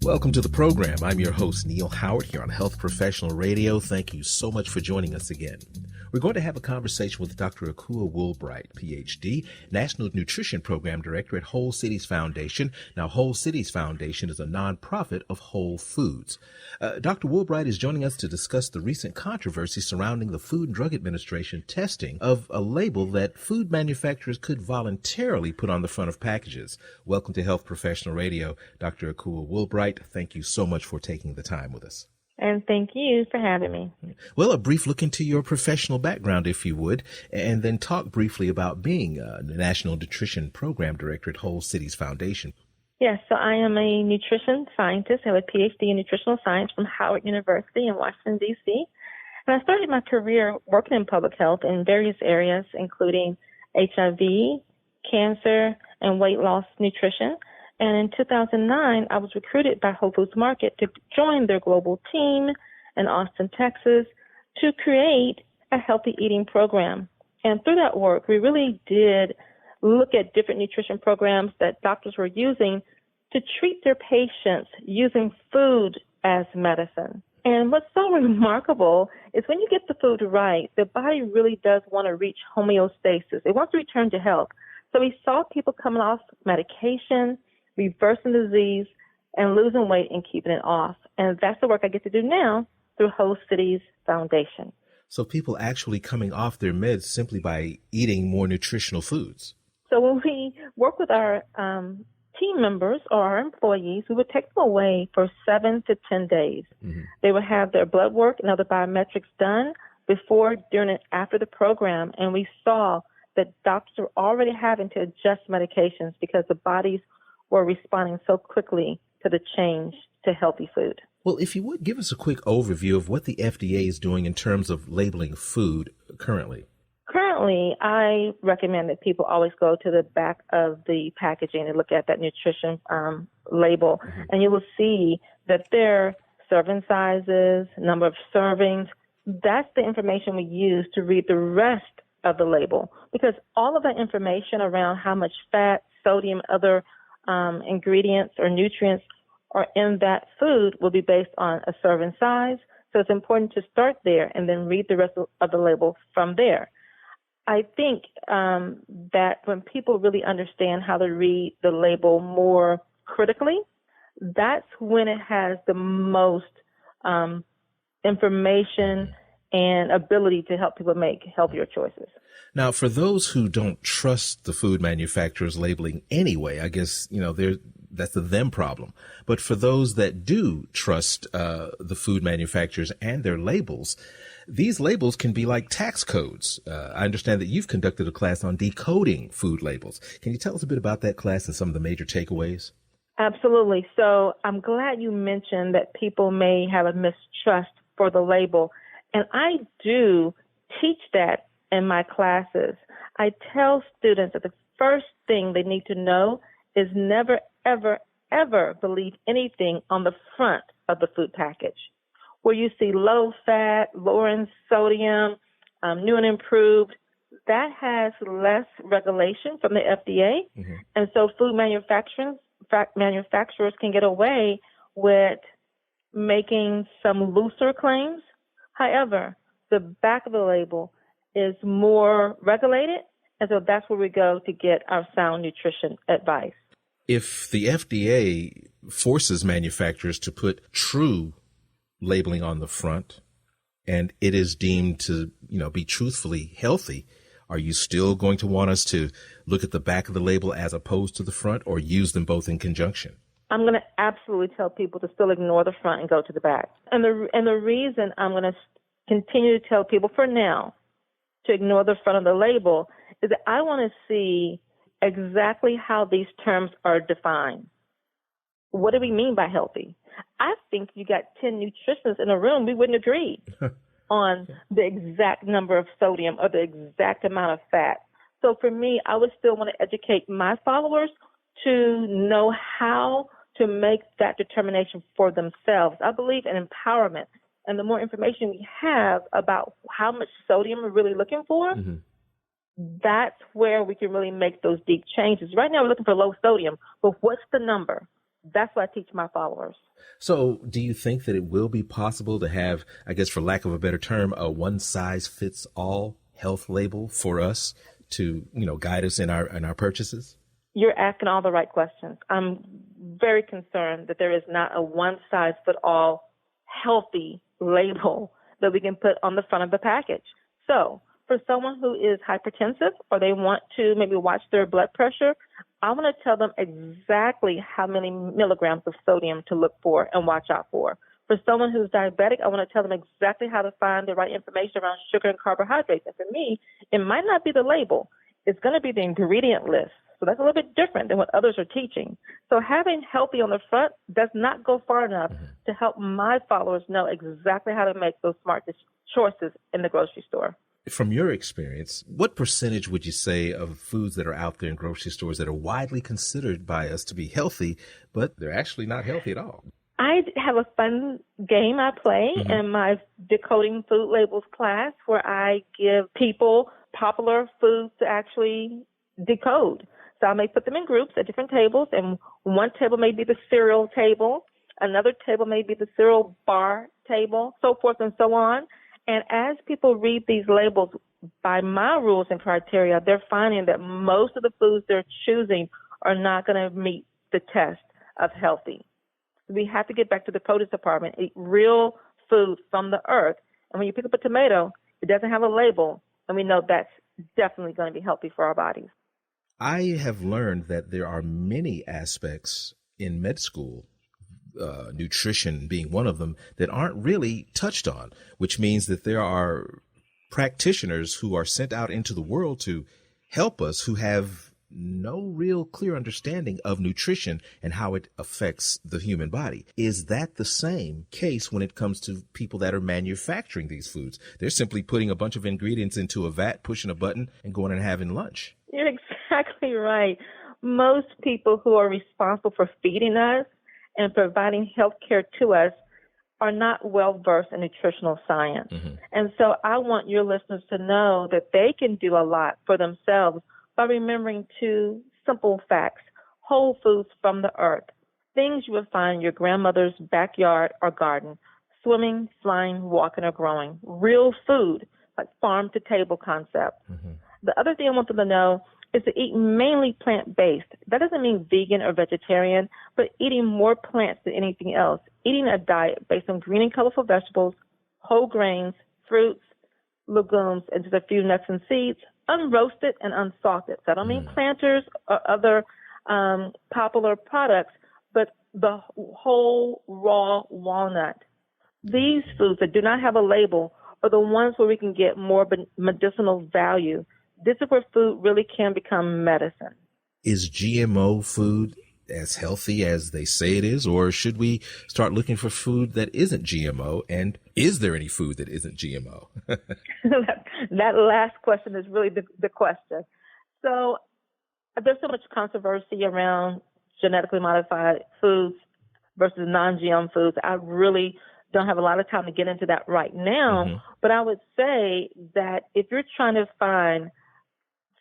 Welcome to the program. I'm your host, Neil Howard, here on Health Professional Radio. Thank you so much for joining us again. We're going to have a conversation with Dr. Akua Woolbright, Ph.D., National Nutrition Program Director at Whole Cities Foundation. Now, Whole Cities Foundation is a nonprofit of Whole Foods. Dr. Woolbright is joining us to discuss the recent controversy surrounding the Food and Drug Administration testing of a label that food manufacturers could voluntarily put on the front of packages. Welcome to Health Professional Radio, Dr. Akua Woolbright. Thank you so much for taking the time with us. And thank you for having me. Well, a brief look into your professional background, if you would, and then talk briefly about being the National Nutrition Program Director at Whole Cities Foundation. Yes, so I am a nutrition scientist. I have a Ph.D. in nutritional science from Howard University in Washington, D.C. And I started my career working in public health in various areas, including HIV, cancer, and weight loss nutrition. And in 2009, I was recruited by Whole Foods Market to join their global team in Austin, Texas, to create a healthy eating program. And through that work, we really did look at different nutrition programs that doctors were using to treat their patients using food as medicine. And what's so remarkable is when you get the food right, the body really does want to reach homeostasis. It wants to return to health. So we saw people coming off medication, reversing disease, and losing weight and keeping it off. And that's the work I get to do now through Whole Cities Foundation. So people actually coming off their meds simply by eating more nutritional foods. So when we work with our team members or our employees, we would take them away for 7 to 10 days. Mm-hmm. They would have their blood work and other biometrics done before, during, and after the program. And we saw that doctors were already having to adjust medications because the bodies were responding so quickly to the change to healthy food. Well, if you would give us a quick overview of what the FDA is doing in terms of labeling food currently. Currently, I recommend that people always go to the back of the packaging and look at that nutrition label, and you will see that their serving sizes, number of servings, that's the information we use to read the rest of the label, because all of that information around how much fat, sodium, other ingredients or nutrients are in that food will be based on a serving size. So it's important to start there and then read the rest of the label from there. I think that when people really understand how to read the label more critically, that's when it has the most information and ability to help people make healthier choices. Now, for those who don't trust the food manufacturers labeling anyway, I guess, that's a them problem. But for those that do trust the food manufacturers and their labels, these labels can be like tax codes. I understand that you've conducted a class on decoding food labels. Can you tell us a bit about that class and some of the major takeaways? Absolutely. So I'm glad you mentioned that people may have a mistrust for the label. And I do teach that in my classes. I tell students that the first thing they need to know is never, ever, ever believe anything on the front of the food package. Where you see low fat, lower in sodium, new and improved, that has less regulation from the FDA. Mm-hmm. And so food manufacturers can get away with making some looser claims. However, the back of the label is more regulated, and so that's where we go to get our sound nutrition advice. If the FDA forces manufacturers to put true labeling on the front and it is deemed to, be truthfully healthy, are you still going to want us to look at the back of the label as opposed to the front, or use them both in conjunction? I'm going to absolutely tell people to still ignore the front and go to the back. And the reason I'm going to continue to tell people for now to ignore the front of the label is that I want to see exactly how these terms are defined. What do we mean by healthy? I think you got 10 nutritionists in a room, we wouldn't agree on the exact number of sodium or the exact amount of fat. So for me, I would still want to educate my followers to know how to make that determination for themselves. I believe in empowerment. And the more information we have about how much sodium we're really looking for, that's where we can really make those deep changes. Right now, we're looking for low sodium, but what's the number? That's what I teach my followers. So do you think that it will be possible to have, I guess, for lack of a better term, a one-size-fits-all health label for us to, guide us in our purchases? You're asking all the right questions. I'm very concerned that there is not a one-size-fits-all healthy label that we can put on the front of the package. So for someone who is hypertensive or they want to maybe watch their blood pressure, I want to tell them exactly how many milligrams of sodium to look for and watch out for. For someone who's diabetic, I want to tell them exactly how to find the right information around sugar and carbohydrates. And for me, it might not be the label. It's going to be the ingredient list. So that's a little bit different than what others are teaching. So having healthy on the front does not go far enough to help my followers know exactly how to make those smart choices in the grocery store. From your experience, what percentage would you say of foods that are out there in grocery stores that are widely considered by us to be healthy, but they're actually not healthy at all? I have a fun game I play in my Decoding Food Labels class where I give people popular foods to actually decode. So I may put them in groups at different tables, and one table may be the cereal table, another table may be the cereal bar table, so forth and so on. And as people read these labels by my rules and criteria, they're finding that most of the foods they're choosing are not going to meet the test of healthy. We have to get back to the produce department, eat real food from the earth. And when you pick up a tomato, it doesn't have a label, and we know that's definitely going to be healthy for our bodies. I have learned that there are many aspects in med school, nutrition being one of them, that aren't really touched on, which means that there are practitioners who are sent out into the world to help us who have no real clear understanding of nutrition and how it affects the human body. Is that the same case when it comes to people that are manufacturing these foods? They're simply putting a bunch of ingredients into a vat, pushing a button, and going and having lunch. You're exactly right. Most people who are responsible for feeding us and providing health care to us are not well-versed in nutritional science. And so I want your listeners to know that they can do a lot for themselves by remembering two simple facts: whole foods from the earth, things you would find in your grandmother's backyard or garden, swimming, flying, walking, or growing, real food, like farm-to-table concept. The other thing I want them to know is to eat mainly plant-based. That doesn't mean vegan or vegetarian, but eating more plants than anything else. Eating a diet based on green and colorful vegetables, whole grains, fruits, legumes, and just a few nuts and seeds, unroasted and unsalted. So I don't mean planters or other popular products, but the whole raw walnut. These foods that do not have a label are the ones where we can get more medicinal value. This is where food really can become medicine. Is GMO food as healthy as they say it is, or should we start looking for food that isn't GMO? And is there any food that isn't GMO? That last question is really the question. So there's so much controversy around genetically modified foods versus non-GM foods. I really don't have a lot of time to get into that right now, but I would say that if you're trying to find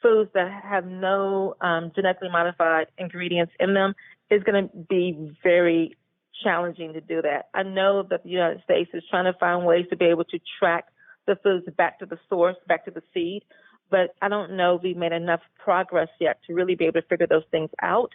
foods that have no genetically modified ingredients in them, it's going to be very challenging to do that. I know that the United States is trying to find ways to be able to track the foods back to the source, back to the seed, but I don't know if we've made enough progress yet to really be able to figure those things out.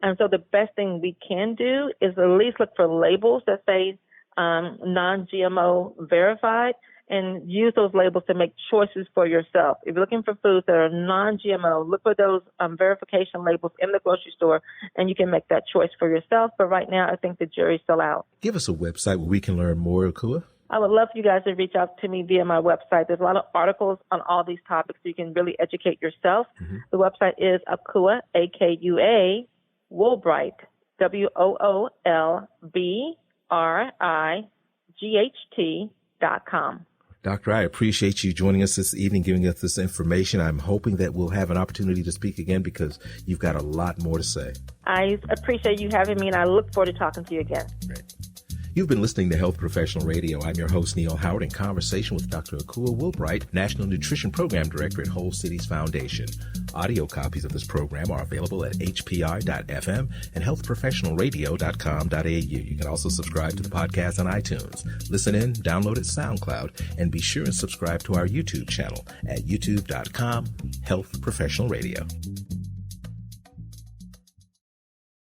And so the best thing we can do is at least look for labels that say non-GMO verified, and use those labels to make choices for yourself. If you're looking for foods that are non-GMO, look for those verification labels in the grocery store, and you can make that choice for yourself. But right now, I think the jury's still out. Give us a website where we can learn more, Akua. I would love for you guys to reach out to me via my website. There's a lot of articles on all these topics, so you can really educate yourself. The website is Akua, A-K-U-A, Woolbright, WOOLBRIGHT.com. Doctor, I appreciate you joining us this evening, giving us this information. I'm hoping that we'll have an opportunity to speak again because you've got a lot more to say. I appreciate you having me, and I look forward to talking to you again. Great. You've been listening to Health Professional Radio. I'm your host, Neil Howard, in conversation with Dr. Akua Woolbright, National Nutrition Program Director at Whole Cities Foundation. Audio copies of this program are available at hpr.fm and healthprofessionalradio.com.au. You can also subscribe to the podcast on iTunes. Listen in, download it SoundCloud, and be sure and subscribe to our YouTube channel at youtube.com, Health Professional Radio.